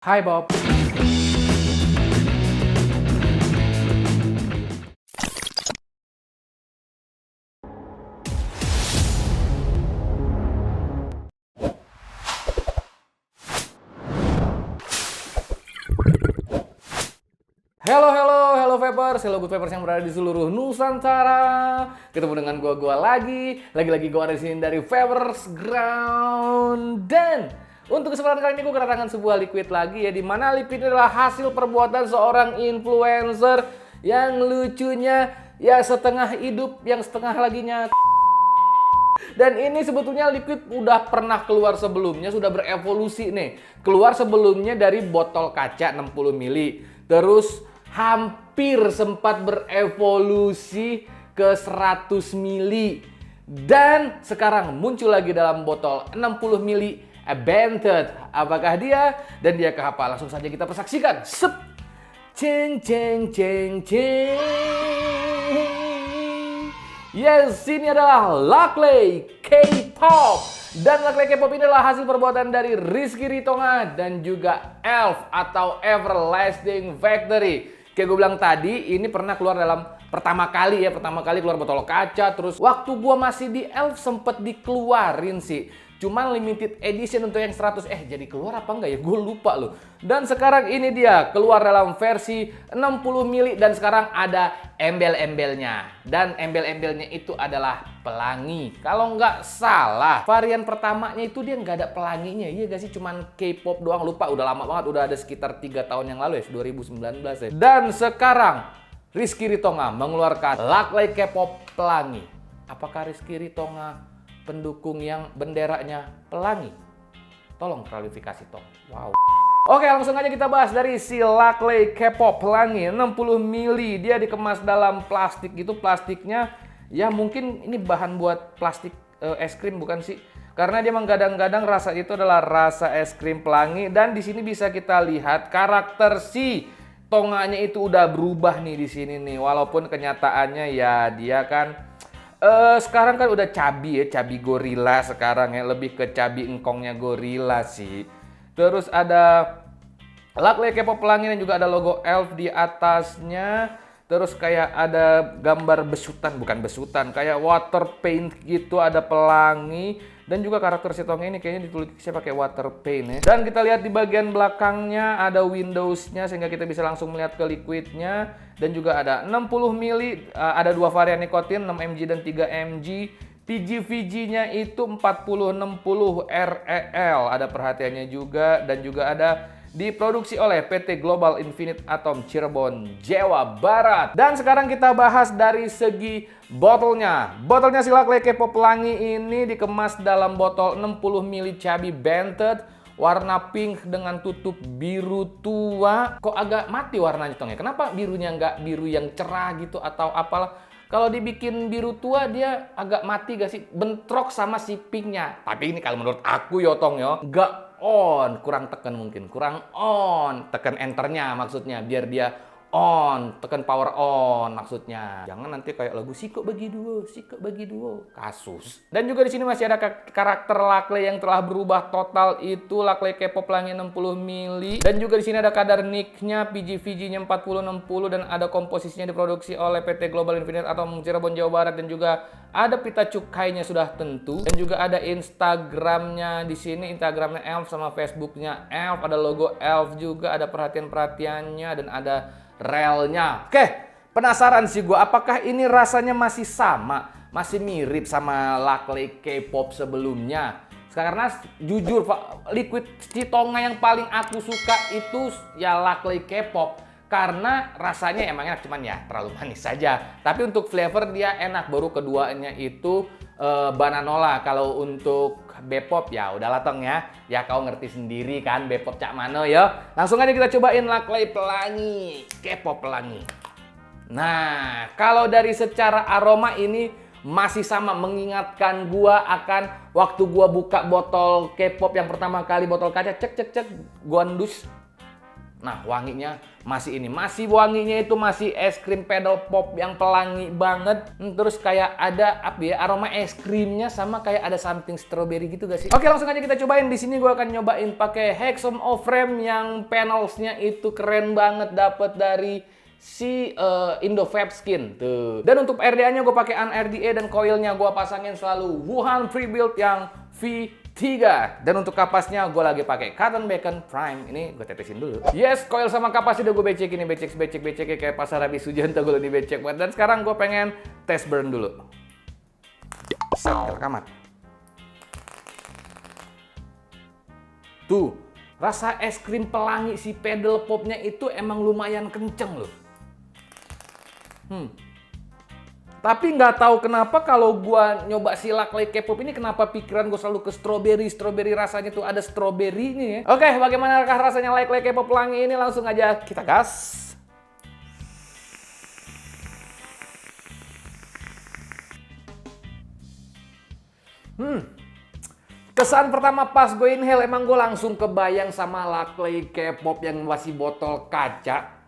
Hai Bob. Hello Vapers, hello good Vapers yang berada di seluruh Nusantara. Ketemu dengan gua lagi gua ada di sini dari Vapers Ground. Dan untuk kesempatan kali ini gua kedatangan sebuah liquid lagi ya, di mana liquid ini adalah hasil perbuatan seorang influencer yang lucunya ya setengah hidup, yang setengah laginya. Dan ini sebetulnya liquid udah pernah keluar sebelumnya, sudah berevolusi nih. Keluar sebelumnya dari botol kaca 60 mili. Terus hampir sempat berevolusi ke 100 mili. Dan sekarang muncul lagi dalam botol 60 mili Abented. Apakah dia? Dan dia ke apa? Langsung saja kita persaksikan. Sep! Ceng ceng ceng ceng. Yes, ini adalah Laclay K-pop. Dan Laclay K-pop ini adalah hasil perbuatan dari Rizky Ritonga dan juga Elf atau Everlasting Factory. Kayak gue bilang tadi, ini pernah keluar dalam pertama kali keluar botol kaca. Terus waktu gue masih di Elf sempet dikeluarin sih. Cuman limited edition untuk yang 100. Jadi keluar apa enggak ya? Gue lupa loh. Dan sekarang ini dia keluar dalam versi 60 mili dan sekarang ada embel-embelnya. Dan embel-embelnya itu adalah pelangi. Kalau nggak salah, varian pertamanya itu dia nggak ada pelanginya. Iya gak sih? Cuman K-pop doang. Lupa, udah lama banget. Udah ada sekitar 3 tahun yang lalu ya, 2019 ya. Dan sekarang Rizky Ritonga mengeluarkan Laclay K-pop pelangi. Apakah Rizky Ritonga pendukung yang benderanya pelangi? Tolong klarifikasi toh. Wow. Oke, langsung aja kita bahas dari si Laclay K-pop pelangi 60 mili. Dia dikemas dalam plastik gitu. Plastiknya ya mungkin ini bahan buat plastik es krim bukan sih? Karena dia menggadang-gadang rasa itu adalah rasa es krim pelangi. Dan di sini bisa kita lihat karakter si tonganya itu udah berubah nih di sini nih. Walaupun kenyataannya ya dia kan sekarang kan udah cabi ya, cabi gorila sekarang ya, lebih ke cabi engkongnya gorila sih. Terus ada Laclay K-pop pelangi dan juga ada logo Elf di atasnya. Terus kayak ada gambar besutan, bukan besutan, kayak water paint gitu, ada pelangi. Dan juga karakter si Tonga ini kayaknya ditulisnya pakai water paint ya. Dan kita lihat di bagian belakangnya ada Windows-nya sehingga kita bisa langsung melihat ke liquidnya. Dan juga ada 60 mili, ada dua varian nikotin, 6 mg dan 3 mg. PG-VG-nya itu 4060 REL, ada perhatiannya juga. Dan juga ada diproduksi oleh PT Global Infinite Atom Cirebon, Jawa Barat. Dan sekarang kita bahas dari segi botolnya. Botolnya si Laclay K-pop pelangi ini dikemas dalam botol 60 mili Chubby Bented, warna pink dengan tutup biru tua. Kok agak mati warnanya Tong ya? Kenapa birunya nggak biru yang cerah gitu atau apalah? Kalau dibikin biru tua dia agak mati gak sih? Bentrok sama si pinknya. Tapi ini kalau menurut aku ya Tong ya, nggak on, kurang tekan mungkin, kurang on. Tekan enternya maksudnya biar dia on, tekan power on maksudnya. Jangan nanti kayak lagu Siko bagi duo, kasus. Dan juga di sini masih ada karakter Laclay yang telah berubah total, itu Laclay K-pop pelangi 60 mili. Dan juga di sini ada kadar nicknya, PG-VG-nya 4060 dan ada komposisinya diproduksi oleh PT Global Infinite Atom Cirebon, Jawa Barat. Dan juga ada pita cukainya sudah tentu. Dan juga ada Instagramnya di sini, Instagramnya Elf sama Facebooknya Elf. Ada logo Elf juga, ada perhatian-perhatiannya dan ada relnya. Oke, penasaran sih gue, apakah ini rasanya masih sama, masih mirip sama Laclay K-pop sebelumnya? Karena jujur, liquid Citonga yang paling aku suka itu ya Laclay K-pop. Karena rasanya emang enak, cuman ya terlalu manis saja. Tapi untuk flavor dia enak, baru keduanya itu Bananola. Kalau untuk Bepop ya udah Tong ya. Ya kau ngerti sendiri kan Bepop cak mano ya. Langsung aja kita cobain Laclay pelangi, K-pop pelangi. Nah, kalau dari secara aroma ini masih sama, mengingatkan gua akan waktu gua buka botol K-pop yang pertama kali, botol kaca, cek gua endus. Nah, wanginya masih wanginya itu masih es krim pedal pop yang pelangi banget. Terus kayak ada apa ya, aroma es krimnya sama kayak ada something strawberry gitu gak sih? Oke, langsung aja kita cobain. Di sini gue akan nyobain pakai Hexom O-Frame yang panelsnya itu keren banget, dapat dari si Indofab Skin tuh. Dan untuk RDA-nya gue pakai UnRDA dan coilnya gue pasangin selalu Wuhan Freebuild yang V3. Dan untuk kapasnya gue lagi pakai Cotton Bacon Prime. Ini gue tetesin dulu. Yes, coil sama kapas udah gue becek ini, becek kayak pasar habis hujan tuh gue ini becek banget. Dan sekarang gue pengen test burn dulu. Set rekaman. Tuh, rasa es krim pelangi si pedal popnya itu emang lumayan kenceng loh. Tapi nggak tahu kenapa kalau gua nyoba si Laclay K-pop ini, kenapa pikiran gue selalu ke strawberry rasanya tuh ada strawberry-nya ya. Oke, bagaimanakah rasanya Laclay K-pop pelangi ini? Langsung aja kita gas. Kesan pertama pas gue inhale, emang gue langsung kebayang sama Laclay K-pop yang masih botol kaca.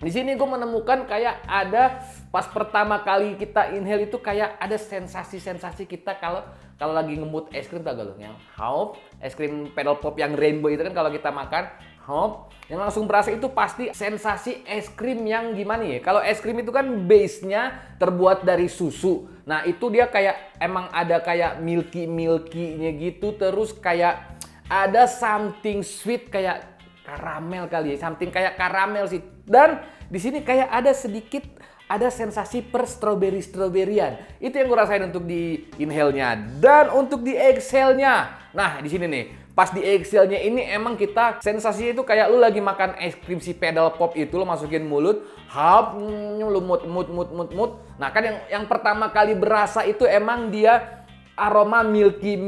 Di sini gue menemukan kayak ada pas pertama kali kita inhale itu kayak ada sensasi kita kalau lagi ngemut es krim, tau gak lo? Yang hop, es krim pedal pop yang rainbow itu kan kalau kita makan hop, yang langsung berasa itu pasti sensasi es krim yang gimana ya? Kalau es krim itu kan base-nya terbuat dari susu. Nah itu dia kayak emang ada kayak milky-nya gitu, terus kayak ada something sweet kayak karamel kali ya, something kayak karamel sih. Dan di sini kayak ada sedikit ada sensasi per strawberry-strawberryan. Itu yang gue rasain untuk di inhale-nya. Dan untuk di exhale-nya, nah di sini nih, pas di exhale-nya ini emang kita sensasinya itu kayak lu lagi makan es krim si pedal pop itu, lu masukin mulut, hap, lu mut. Nah kan yang pertama kali berasa itu emang dia aroma milky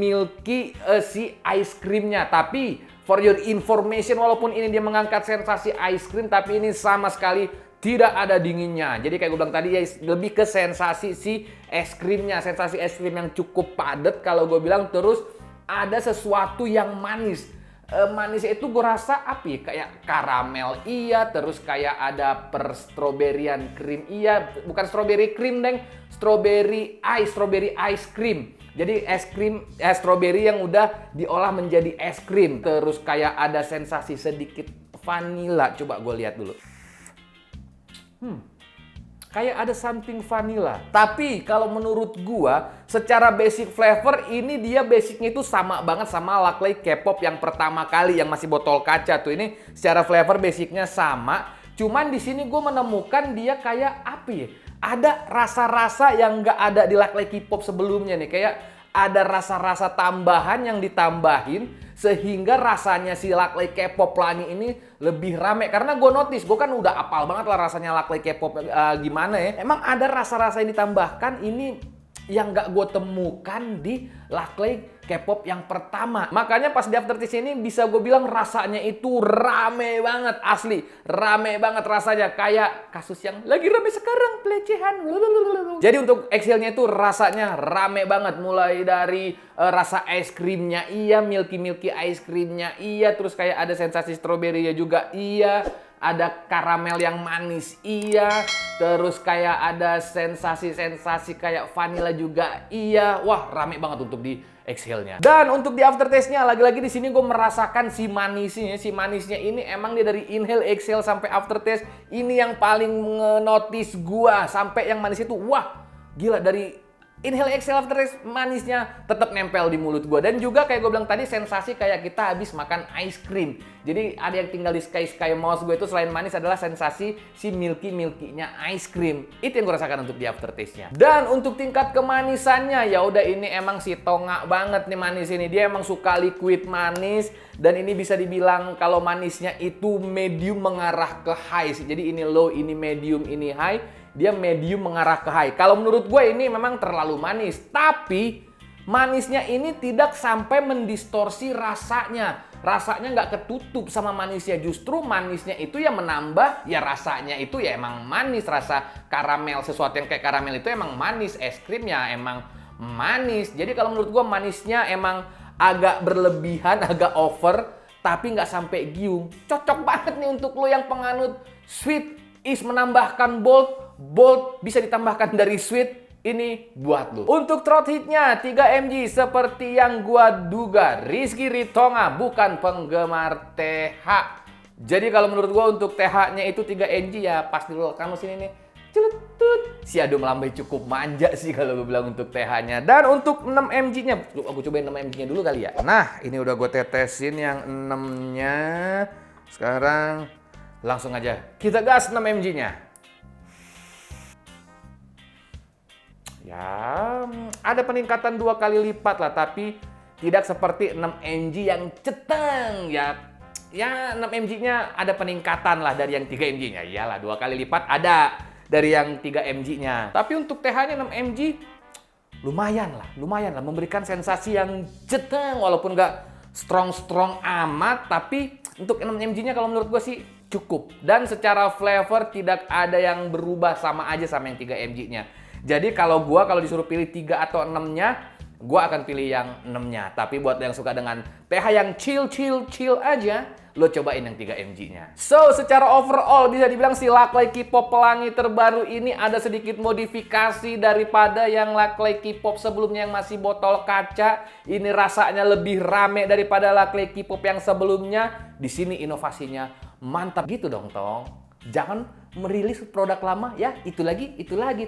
si ice creamnya. Tapi for your information, walaupun ini dia mengangkat sensasi ice cream, tapi ini sama sekali tidak ada dinginnya. Jadi kayak gue bilang tadi ya, lebih ke sensasi si es krimnya, sensasi es krim yang cukup padat kalau gue bilang. Terus ada sesuatu yang manis. Manisnya itu gue rasa apa ya, kayak karamel iya, terus kayak ada per strawberryan cream iya, bukan strawberry cream deng, strawberry ice cream. Jadi es krim strawberry yang udah diolah menjadi es krim. Terus kayak ada sensasi sedikit vanilla. Coba gue lihat dulu. Kayak ada something vanilla. Tapi kalau menurut gua, secara basic flavor ini dia basicnya itu sama banget sama Laclay K-pop yang pertama kali yang masih botol kaca tuh. Ini secara flavor basicnya sama. Cuman di sini gua menemukan dia kayak apa ya? Ada rasa-rasa yang nggak ada di Laclay K-pop sebelumnya nih. Kayak ada rasa-rasa tambahan yang ditambahin sehingga rasanya si Laclay K-pop pelangi ini lebih rame. Karena gue notice, gue kan udah apal banget lah rasanya Laclay K-pop gimana ya. Emang ada rasa-rasa yang ditambahkan ini yang gak gue temukan di Laclay K-pop yang pertama. Makanya pas di aftertaste ini bisa gue bilang rasanya itu rame banget, asli. Rame banget rasanya, kayak kasus yang lagi rame sekarang, pelecehan. Jadi untuk exhale-nya itu rasanya rame banget. Mulai dari rasa es krimnya iya, milky ice krimnya iya. Terus kayak ada sensasi stroberinya juga iya. Ada karamel yang manis iya, terus kayak ada sensasi kayak vanilla juga iya. Wah, rame banget untuk di exhale-nya. Dan untuk di aftertaste-nya, lagi-lagi di sini gue merasakan si manisnya. Si manisnya ini emang dia dari inhale, exhale sampai aftertaste ini yang paling nge-notice gue. Sampai yang manis itu, wah, gila, dari inhale, exhale, aftertaste manisnya tetap nempel di mulut gue. Dan juga kayak gue bilang tadi, sensasi kayak kita habis makan ice cream. Jadi ada yang tinggal di sky mouth gue itu selain manis adalah sensasi si milky-nya ice cream. Itu yang gue rasakan untuk di aftertaste-nya. Dan untuk tingkat kemanisannya, ya udah ini emang si tonga banget nih manis ini. Dia emang suka liquid manis. Dan ini bisa dibilang kalau manisnya itu medium mengarah ke high. Jadi ini low, ini medium, ini high. Dia medium mengarah ke high. Kalau menurut gue ini memang terlalu manis. Tapi manisnya ini tidak sampai mendistorsi rasanya. Rasanya nggak ketutup sama manisnya. Justru manisnya itu yang menambah, ya rasanya itu ya emang manis. Rasa karamel, sesuatu yang kayak karamel itu emang manis. Es krimnya emang manis. Jadi kalau menurut gue manisnya emang agak berlebihan, agak over. tapi nggak sampai giung. Cocok banget nih untuk lo yang penganut sweet is menambahkan bold, bold bisa ditambahkan dari sweet. Ini buat lo. Untuk throat hitnya 3 mg seperti yang gua duga, Rizky Ritonga bukan penggemar TH. Jadi kalau menurut gua untuk TH-nya itu 3 mg ya pas di kamu sini nih. Celutut. Si Ado Melambai cukup manja sih kalau gue bilang untuk TH-nya. Dan untuk 6 mg-nya, aku cobain 6 mg-nya dulu kali ya. Nah, ini udah gue tetesin yang 6-nya. Sekarang langsung aja kita gas 6 mg-nya. Ya, ada peningkatan 2 kali lipat lah, tapi tidak seperti 6 mg yang ceteng. Ya 6 mg-nya ada peningkatan lah dari yang 3 mg-nya. Iyalah, 2 kali lipat ada dari yang 3 mg-nya. Tapi untuk TH-nya 6 mg lumayan lah memberikan sensasi yang ceteng walaupun nggak strong amat, tapi untuk 6 mg-nya kalau menurut gue sih cukup. Dan secara flavor tidak ada yang berubah, sama aja sama yang 3 mg-nya. Jadi kalau disuruh pilih 3 atau 6-nya, gua akan pilih yang 6-nya. Tapi buat yang suka dengan TH yang chill aja, lo cobain yang 3 mg-nya. So, secara overall bisa dibilang si Laklay K-pop pelangi terbaru ini ada sedikit modifikasi daripada yang Laklay K-pop sebelumnya yang masih botol kaca. Ini rasanya lebih rame daripada Laklay K-pop yang sebelumnya. Di sini inovasinya mantap gitu dong, Tong. Jangan merilis produk lama ya, itu lagi,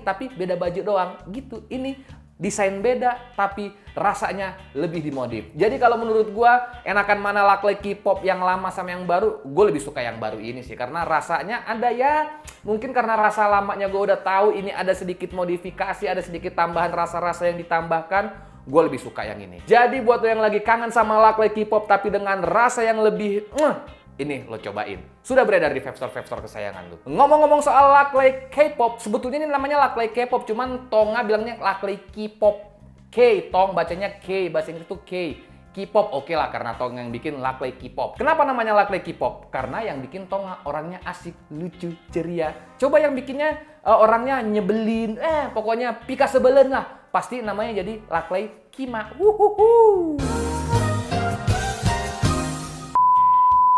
tapi beda baju doang gitu. Ini desain beda, tapi rasanya lebih dimodif. Jadi kalau menurut gua, enakan mana Laklay K-pop yang lama sama yang baru? Gue lebih suka yang baru ini sih, karena rasanya ada ya, mungkin karena rasa lamanya gue udah tahu, ini ada sedikit modifikasi, ada sedikit tambahan rasa-rasa yang ditambahkan. Gue lebih suka yang ini. Jadi buat lo yang lagi kangen sama Laklay K-pop tapi dengan rasa yang lebih ini lo cobain. Sudah beredar di webstore kesayangan lo. Ngomong-ngomong soal Laklay K-pop, sebetulnya ini namanya Laklay K-pop, cuman Tonga bilangnya Laklay K-pop. K, Tong bacanya K, bahasa Inggris itu K. K-pop oke lah, karena Tong yang bikin Laklay K-pop. Kenapa namanya Laklay K-pop? Karena yang bikin Tonga orangnya asik, lucu, ceria. Coba yang bikinnya orangnya nyebelin, pokoknya pika sebelen lah. Pasti namanya jadi Laklay Kima.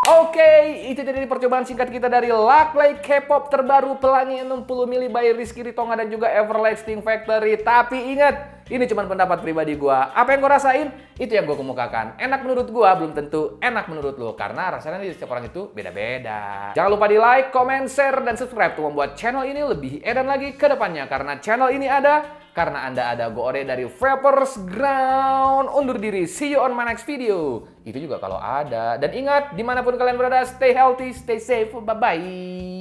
Oke, itu jadi percobaan singkat kita dari Laklay K-pop terbaru pelangi 60 ml by Rizky Ritonga dan juga Everlasting Factory. Tapi ingat, ini cuma pendapat pribadi gua. Apa yang gua rasain, itu yang gua kemukakan. Enak menurut gua, belum tentu enak menurut lo. Karena rasanya di setiap orang itu beda-beda. Jangan lupa di like, comment, share, dan subscribe untuk membuat channel ini lebih edan lagi ke depannya. Karena channel ini ada karena Anda ada. Gue Ore dari Vapers Ground undur diri. See you on my next video. Itu juga kalau ada. Dan ingat, dimanapun kalian berada, stay healthy, stay safe. Bye-bye.